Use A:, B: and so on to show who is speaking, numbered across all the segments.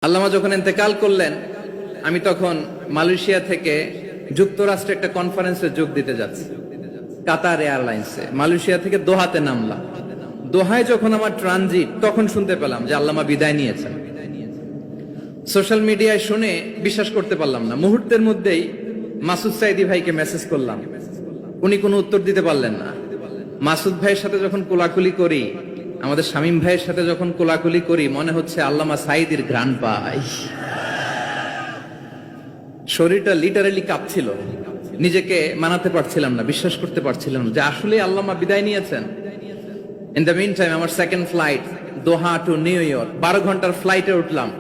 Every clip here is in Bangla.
A: আল্লামা যখন ইন্তেকাল করলেন, আমি তখন মালয়েশিয়া থেকে যুক্তরাষ্ট্রে একটা কনফারেন্সে যোগ দিতে যাচ্ছি, কাতার এয়ারলাইন্সে। মালয়েশিয়া থেকে দোহাতে নামলাম। দোহায় যখন আমার ট্রানজিট, তখন শুনতে পেলাম যে আল্লামা বিদায় নিয়েছেন। সোশ্যাল মিডিয়ায় শুনে বিশ্বাস করতে পারলাম না। মুহূর্তের মধ্যেই মাসুদ সাইদি ভাইকে মেসেজ করলাম, উনি কোনো উত্তর দিতে পারলেন না। মাসুদ ভাইয়ের সাথে যখন কোলাকুলি করি, আমাদের শামীম ভাইয়ের সাথে যখন কোলাকুলি করি, মনে হচ্ছে আল্লামা সাইদির ঘ্রাণ পাই। শরীরটা লিটারালি কাঁপছিল, নিজেকে মানাতে পারছিলাম না, বিশ্বাস করতে পারছিলাম না যে আসলে আল্লামা বিদায় নিয়েছেন। ইন দ্য মিন টাইম আমার সেকেন্ড ফ্লাইট দোহা টু নিউ ইয়র্ক, 12 ঘন্টার ফ্লাইটে উঠলাম।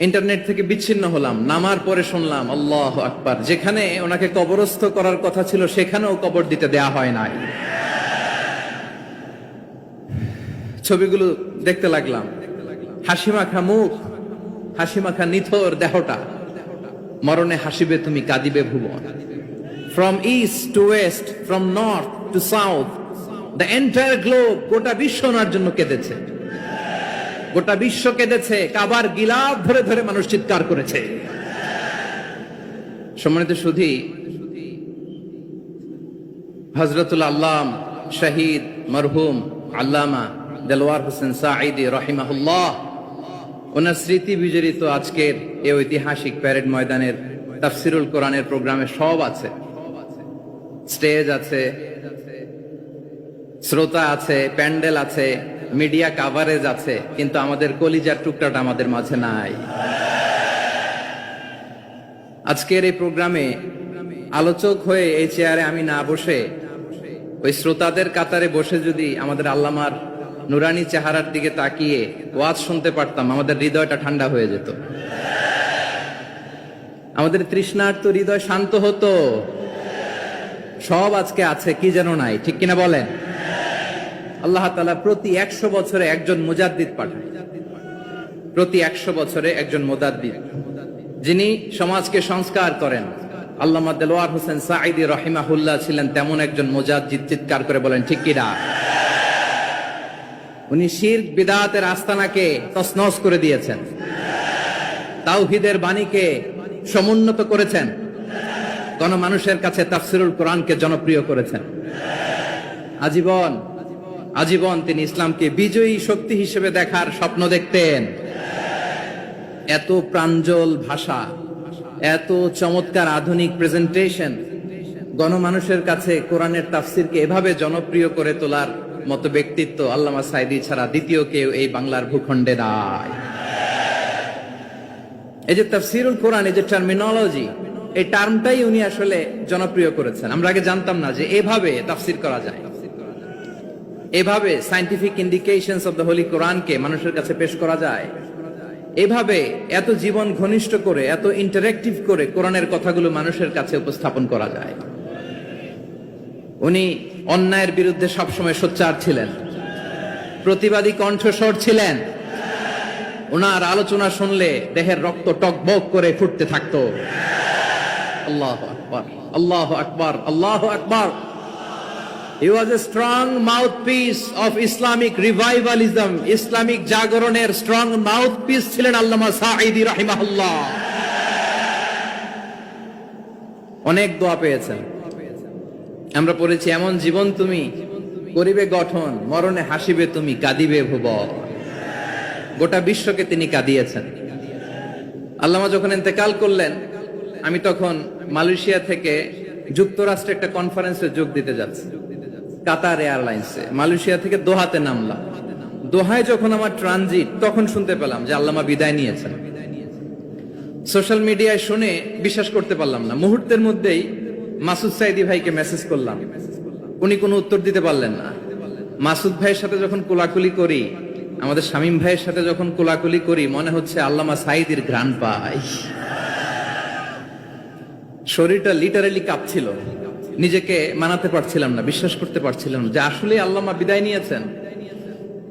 A: ইন্টারনেট থেকে বিচ্ছিন্ন হলাম। নামার পরে শুনলাম আল্লাহু আকবার, যেখানে ওনাকে কবরস্থ করার কথা ছিল সেখানেও কবর দিতে দেয়া হয় নাই। ছবিগুলো দেখতে লাগলাম, হাসিমাখা মুখ, হাসিমাখা নিথর দেহটা, মরণে হাসিবে তুমি কাঁদিবে ভুবন। From east to west, from north to south, the entire globe, গোটা বিশ্ব ওনার জন্য কেঁদেছে, গোটা বিশ্ব কেঁদেছে। কাবার গিলাফ ধরে ধরে মানুষ চিৎকার করেছে। সম্মানিত সুধী, হযরতুল আল্লাম শহীদ মরহুম আল্লামা দেলওয়ার হোসেন সাঈদী রাহিমাহুল্লাহ, ওনার স্মৃতি বিজড়িত আজকের এই ঐতিহাসিক প্যারেড ময়দানের তাফসিরুল কোরআনের প্রোগ্রামে সব আছে। স্টেজ আছে, শ্রোতা আছে, প্যান্ডেল আছে, মিডিয়া কাভারেজ আছে, কিন্তু আমাদের কলিজার টুকরাটা আমাদের মাঝে নাই। আজকের এই প্রোগ্রামে আলোচক হয়ে এই চেয়ারে আমি না বসে ওই শ্রোতাদের কাতারে বসে যদি আমাদের আল্লামার নুরানি চেহারার দিকে তাকিয়ে ওয়াজ শুনতে পারতাম, আমাদের হৃদয়টা ঠান্ডা হয়ে যেত, আমাদের তৃষ্ণার্ত হৃদয় শান্ত হতো। সব আজকে আছে, কি যেন নাই, ঠিক কিনা বলেন? আল্লাহ তাআলা প্রতি 100 বছরে একজন মুজাদ্দিদ পাঠান, প্রতি 100 বছরে একজন মুজাদ্দিদ, যিনি সমাজকে সংস্কার করেন। আল্লামা দেলওয়ার হোসেন সাঈদী রাহিমাহুল্লাহ ছিলেন তেমন একজন মুজাদ্দিদ। চিৎকার করে বলেন ঠিক কিনা? উনি শিরক বিদআতের আস্তানাকে তছনছ করে দিয়েছেন, তাওহীদের বাণীকে সমুন্নত করেছেন, গণমানুষের কাছে তাফসিরুল কোরআনকে জনপ্রিয় করেছেন। আজীবন আজীবন তিনি ইসলামকে বিজয়ী শক্তি হিসেবে দেখার স্বপ্ন দেখতেন। এত প্রাঞ্জল ভাষা, এত চমৎকার আধুনিক প্রেজেন্টেশন, গণমানুষের কাছে কোরআনের তাফসিরকে এভাবে জনপ্রিয় করে তোলার মতো ব্যক্তিত্ব আল্লামা সাঈদী ছাড়া দ্বিতীয় কেউ এই বাংলার ভূখণ্ডে নাই। এই যে তাফসিরুল কোরআন, এই যে টার্মিনোলজি, এই টার্মটাই উনি আসলে জনপ্রিয় করেছেন। আমরা আগে জানতাম না যে এভাবে তাফসির করা যায়, এভাবে scientific indications of the Holi কোরআনকে মানুষের কাছে পেশ করা যায়, এভাবে এত জীবন ঘনিষ্ঠ করে, এত ইন্টারেক্টিভ করে কোরআনের কথাগুলো মানুষের কাছে উপস্থাপন করা যায়। উনি অন্যায়ের বিরুদ্ধে সবসময় সোচ্চার ছিলেন, প্রতিবাদী কণ্ঠস্বর ছিলেন। ওনার আলোচনা শুনলে দেহের রক্ত টকবক করে ফুটতে থাকতো। আল্লাহু আকবার, আল্লাহু আকবার, আল্লাহু আকবার। He was a strong mouthpiece of Islamic revivalism. Islamic জাগরণের স্ট্রং মাউথপিস ছিলেন আল্লামা সাঈদী রাহিমাহুল্লাহ। অনেক দোয়া পেয়েছেন, আমরা পড়েছি, এমন জীবন তুমি করিবে গঠন, মরণে হাসিবে তুমি কাঁদিবে ভুবন। গোটা বিশ্বকে তিনি কাঁদিয়েছেন। আল্লামা যখন ইন্তেকাল করলেন, আমি তখন মালয়েশিয়া থেকে যুক্তরাষ্ট্রে একটা কনফারেন্সে যোগ দিতে যাচ্ছি, কাতার এয়ারলাইন্সে। মালয়েশিয়া থেকে দোহাতে নামলাম। দোহায় যখন আমার ট্রানজিট, তখন শুনতে পেলাম যে আল্লামা বিদায় নিয়েছেন। সোশ্যাল মিডিয়ায় শুনে বিশ্বাস করতে পারলাম না। মুহূর্তের মধ্যেই মাসুদ সাইদি ভাইকে মেসেজ করলাম, উনি কোনো উত্তর দিতে পারলেন না। মাসুদ ভাইয়ের সাথে যখন কোলাকুলি করি, আমাদের শামীম ভাইয়ের সাথে যখন কোলাকুলি করি, মনে হচ্ছে আল্লামা সাইদির ঘ্রাণ পাই। শরীরটা লিটারালি কাঁপছিল, নিজেকে মানাতে পারছিলাম না, বিশ্বাস করতে পারছিলাম না যে আসলে আল্লামা বিদায় নিয়েছেন।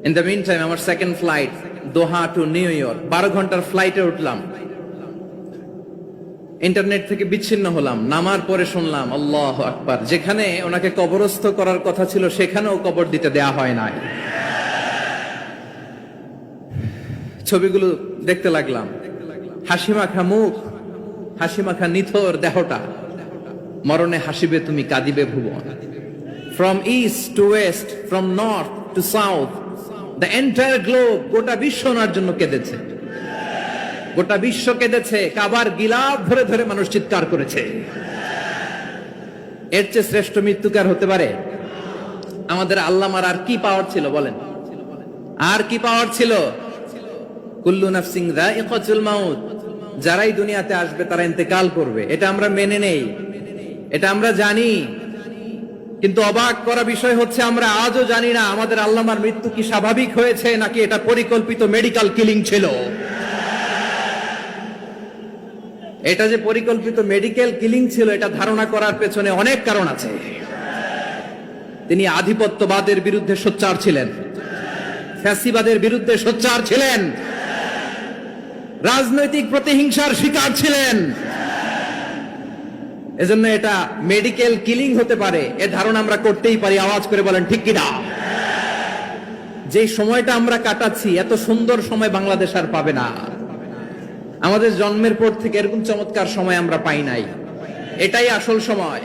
A: ইন দ্য মিন টাইম আমার সেকেন্ড ফ্লাইট দোহা টু নিউ ইয়র্ক, 12 ঘন্টার ফ্লাইটে উঠলাম। ইন্টারনেট থেকে বিচ্ছিন্ন হলাম। নামার পরে শুনলাম আল্লাহু আকবার, যেখানে ওনাকে কবরস্থ করার কথা ছিল সেখানেও কবর দিতে দেয়া হয় নাই। ছবিগুলো দেখতে লাগলাম। হাসি মাখা মুখ, হাসি মাখা নিথর দেহটা, মরণে হাসিবে তুমি কাঁদিবে ভুবন। From east to west, from north to south, the entire globe, গোটা বিশ্ব ওনার জন্য কেঁদেছে, গোটা বিশ্ব কেঁদেছে। কাবার গিলাফ ধরে ধরে মানুষ চিৎকার করেছে। এর চেয়ে শ্রেষ্ঠ মৃত্যুকার হতে পারে? আমাদের আল্লামার আর কি পাওয়ার ছিল বলেন? আর কি পাওয়ার ছিল? কুল্লু নাফসিন যায়িকাতুল মাউত, যারাই দুনিয়াতে আসবে তারা ইন্তেকাল করবে, এটা আমরা মেনে নেই, এটা আমরা জানি। কিন্তু অবাক করা বিষয় হচ্ছে আমরা আজও জানি না আমাদের আল্লামার মৃত্যু কি স্বাভাবিক হয়েছে নাকি এটা পরিকল্পিত মেডিকেল কিলিং ছিল। এটা যে পরিকল্পিত মেডিকেল কিলিং ছিল এটা ধারণা করার পেছনে অনেক কারণ আছে। তিনি আধিপত্যবাদের বিরুদ্ধে সোচ্চার ছিলেন, ফ্যাসিবাদের বিরুদ্ধে সোচ্চার ছিলেন, রাজনৈতিক প্রতিহিংসার শিকার ছিলেন। এজন্য এটা মেডিকেল কিলিং হতে পারে এ ধারণা আমরা করতেই পারি। আওয়াজ করে বলেন ঠিক কিনা? যে সময়টা আমরা কাটাচ্ছি এত সুন্দর সময় বাংলাদেশ আর পাবে না। আমাদের জন্মের পর থেকে এরকম চমৎকার সময় আমরা পাই নাই। এটাই আসল সময়।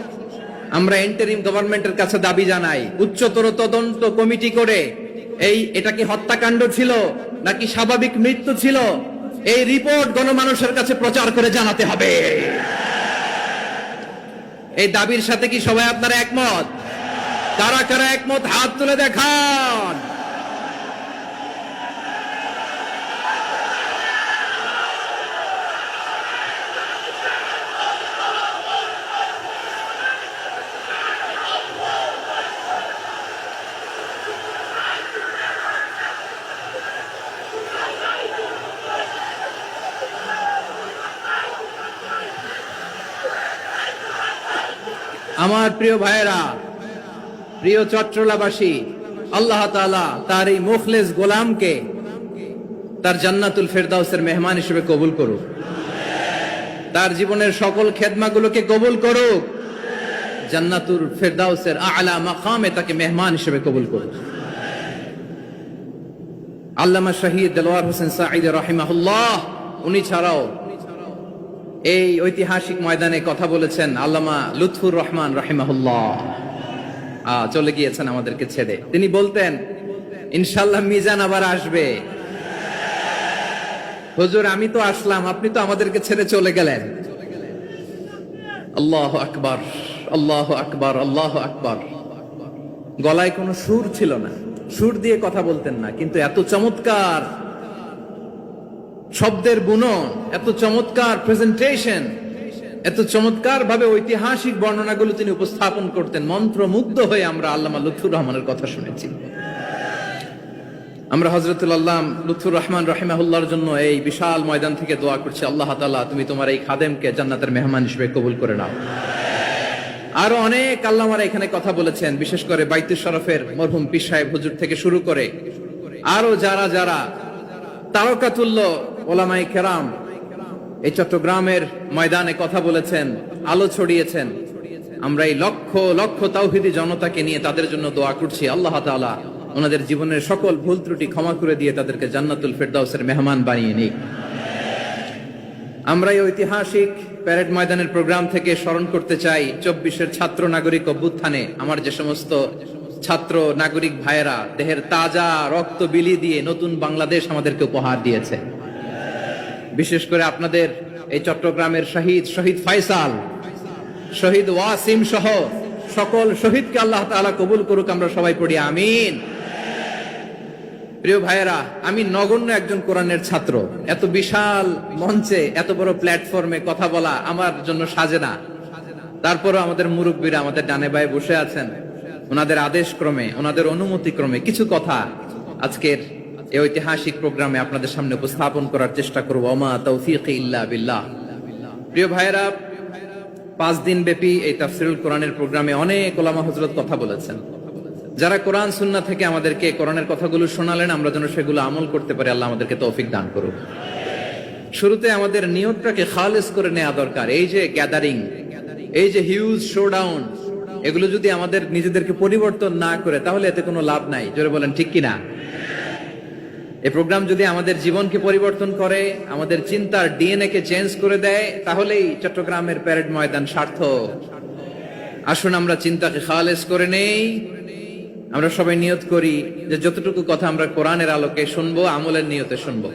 A: আমরা ইন্টারিম গভর্নমেন্টের কাছে দাবি জানাই, উচ্চতর তদন্ত কমিটি করে এটা কি হত্যাকাণ্ড ছিল নাকি স্বাভাবিক মৃত্যু ছিল, এই রিপোর্ট গণমানুষের কাছে প্রচার করে জানাতে হবে। এই দাবির সাথে কি সবাই আপনারা একমত? কারা কারা একমত হাত তুলে দেখান। আমার প্রিয় ভাইয়েরা, প্রিয় চট্টলাবাসী, আল্লাহ তাআলা তার এই মুখলেস গোলামকে তার জান্নাতুল ফেরদাউসের মেহমান হিসেবে কবুল করুক, তার জীবনের সকল খেদমাগুলোকে কবুল করুক, জান্নাতুল ফেরদাউসের আলা মাকামে তাকে মেহমান হিসেবে কবুল করুক। আল্লামা শহীদ দেলোয়ার হোসেন সাঈদী রাহিমাহুল্লাহ, উনি ছাড়াও এই ঐতিহাসিক ময়দানে কথা বলেছেন আল্লামা লুৎফুর রহমান রাহিমাহুল্লাহ। চলে গিয়েছেন আমাদেরকে ছেড়ে। তিনি বলতেন, ইনশাআল্লাহ মিজান আবার আসবে। হুজুর আমি তো আসলাম, আপনি তো আমাদেরকে ছেড়ে চলে গেলেন। আল্লাহু আকবার, আল্লাহু আকবার, আল্লাহু আকবার। গলায় কোনো সুর ছিল না, সুর দিয়ে কথা বলতেন না, কিন্তু এত চমৎকার শব্দের বুনন, এত চমৎকার প্রেজেন্টেশন, এত চমৎকার ভাবে ঐতিহাসিক বর্ণনাগুলো তিনি উপস্থাপন করতেন। মন্ত্রমুগ্ধ হয়ে আমরা আল্লামা লুৎফুর রহমানের কথা শুনেছি। আমরা হযরতুল আল্লাহ লুৎফুর রহমান রাহিমাহুল্লাহর জন্য এই বিশাল ময়দান থেকে দোয়া করছি, আল্লাহ তাআলা তুমি তোমার এই খাদেমকে জান্নাতের মেহমান হিসেবে কবুল করে নাও। আরো অনেক আল্লামারা এখানে কথা বলেছেন, বিশেষ করে বাইতুল শরফের মরহুম পীর সাহেব হুজুর থেকে শুরু করে আরো যারা যারা তারকাতুল্য ওলামায়ে কেরাম এই চট্টগ্রামের ময়দানে কথা বলেছেন, আলো ছড়িয়েছেন। আমরা এই লক্ষ লক্ষ তাওহীদি জনতাকে নিয়ে তাদের জন্য দোয়া করছি, আল্লাহ তাআলা ওনাদের জীবনের সকল ভুল ত্রুটি ক্ষমা করে দিয়ে তাদেরকে জান্নাতুল ফেরদাউসের মেহমান বানিয়ে নিক। আমরা এই ঐতিহাসিক প্যারেড ময়দানের প্রোগ্রাম থেকে স্মরণ করতে চাই 24-এর ছাত্র নাগরিক অভ্যুত্থানে আমার যে সমস্ত ছাত্র নাগরিক ভাইয়েরা দেহের তাজা রক্ত বিলি দিয়ে নতুন বাংলাদেশ আমাদেরকে উপহার দিয়েছে। বিশেষ করে আপনাদের এই চট্টগ্রামের শহীদ ফাইসাল, শহীদ ওয়াসিম সহ সকল শহীদকে আল্লাহ তাআলা কবুল করুক। আমরা সবাই পড়ি আমিন। প্রিয় ভাইয়েরা, আমি নগণ্য একজন কোরআনের ছাত্র, এত বিশাল মঞ্চে এত বড় প্ল্যাটফর্মে কথা বলা আমার জন্য সাজে না। তারপরও আমাদের মুরব্বীরা আমাদের ডানে বায়ে বসে আছেন, ওনাদের আদেশ ক্রমে, ওনাদের অনুমতি ক্রমে কিছু কথা আজকের এই ঐতিহাসিক প্রোগ্রামে আপনাদের সামনে উপস্থাপন করার চেষ্টা করব। ওমা তৌফিক ইল্লা বিল্লাহ। প্রিয় ভাইয়েরা, 5 দিন ব্যাপী এই তাফসীরুল কোরআনের প্রোগ্রামে অনেক ওলামা হযরত কথা বলেছেন। যারা কোরআন সুন্নাহ থেকে আমাদেরকে কোরআনের কথাগুলো শোনালেন, আমরা যেন সেগুলো আমল করতে পারি, আল্লাহ আমাদেরকে তৌফিক দান করুক। শুরুতে আমাদের নিয়তটাকে খালেস করে নেওয়া দরকার। এই যে গ্যাদারিং, এই যে হিউজ শোডাউন, এগুলো যদি আমাদের নিজেদেরকে পরিবর্তন না করে তাহলে এতে কোনো লাভ নাই। জোরে বলেন ঠিক কিনা? এই প্রোগ্রাম যদি আমাদের জীবনকে পরিবর্তন করে, আমাদের চিন্তার ডিএনএ কে চেঞ্জ করে দেয়, তাহলেই চট্টগ্রামের প্যারেড ময়দান সার্থক। আসুন আমরা চিন্তাকে খালেস করে নেই। আমরা সবাই নিয়ত করি যে যতটুকু কথা আমরা কোরআনের আলোকে শুনবো, আমলের নিয়তে শুনবো।